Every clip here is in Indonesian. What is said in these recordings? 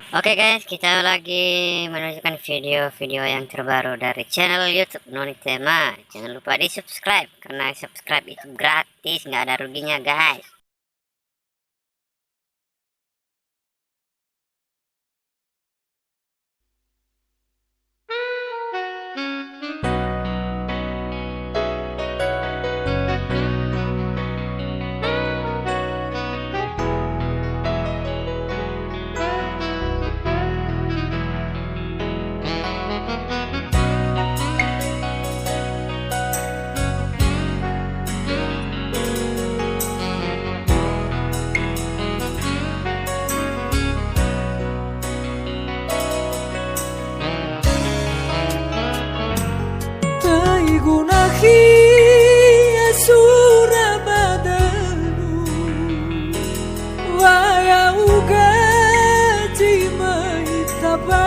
Oke guys, kita lagi menunjukkan video-video yang terbaru dari channel YouTube Noni Tema. Jangan lupa di subscribe karena subscribe itu gratis, nggak ada ruginya guys. Gunahi Surabadanu Waya ugaji maitabaligu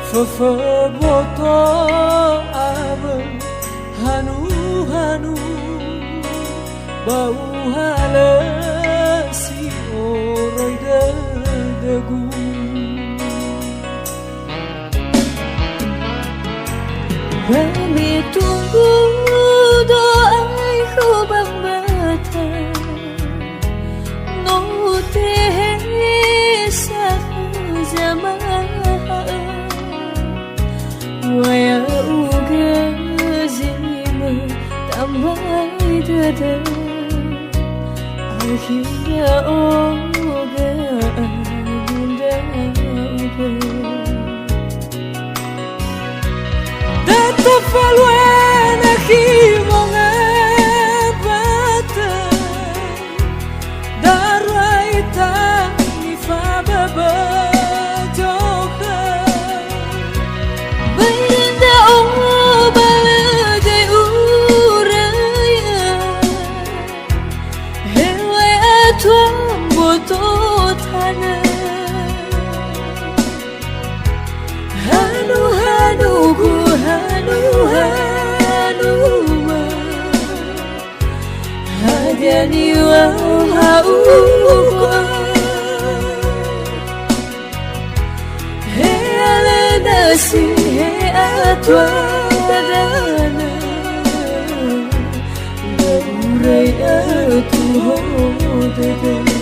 Fafeboto abe hanu Bau halasi oroi dadagu Kami tunggu doaiku bang bata Nutih zaman Waya uga zima tambai dada Akhirnya oga bunda uga Tafalwana himonga bata Daraita nifababa joka Benda balade uraya Hewe atuam boto tanah Hanuma Hadiani wa hauqa He alana si he atwa tadana Laurai atu hodadana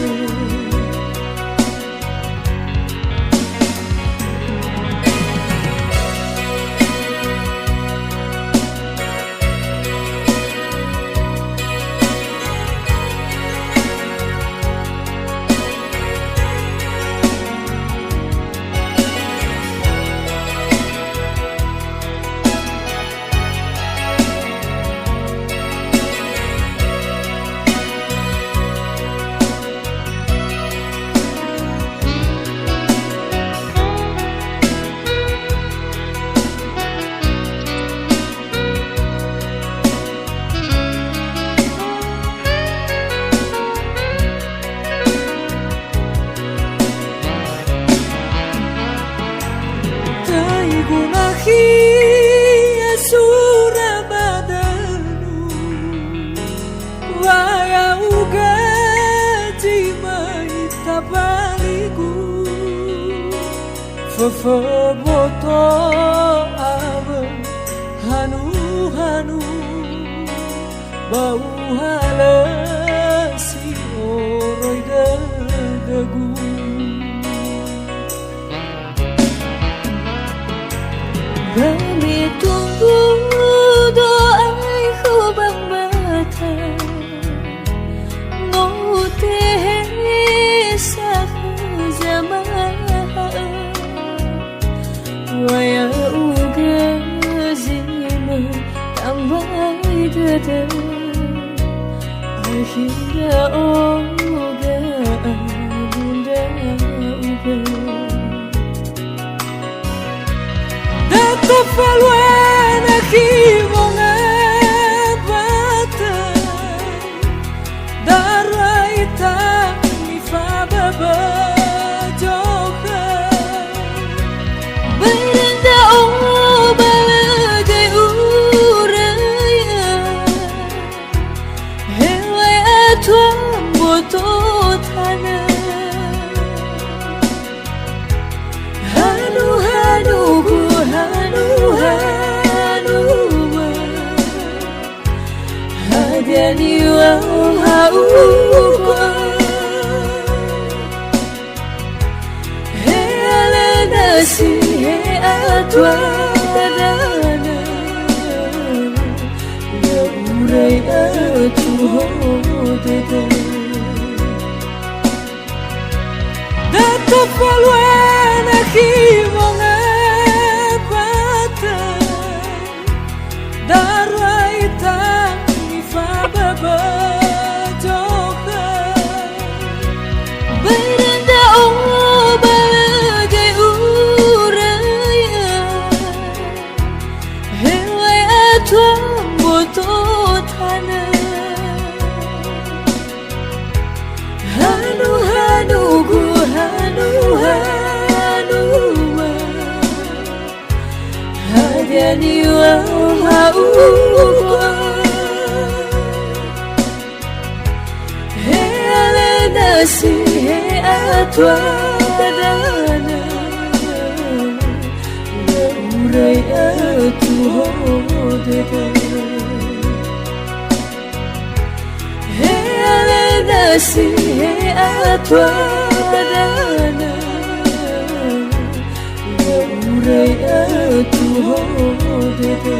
Gunahi Surabadanu Waya ugaji maitabaligu Fafeboto abe hanu Bau halasi oroi dadagu Kami tunggu doaiku bang bata Nutih zaman Waya uga zima tambai dada Akhirnya oga bunda uga Tafalwana himonga bata Daraita nifababa joka Benda balade uraya Hewe atuam boto tanah hau kwa he alena si he atwa dana ya urai atu hodede data falwana kivonga pata daraita mi fa baba joka berenda bagai uraya helai atwa moto thana hanu hanu gu hanu hanu hadiani wa hau kwa he alena si he atwa dana ya urai atu hodede he alena si he atwa dana ya urai atu hodede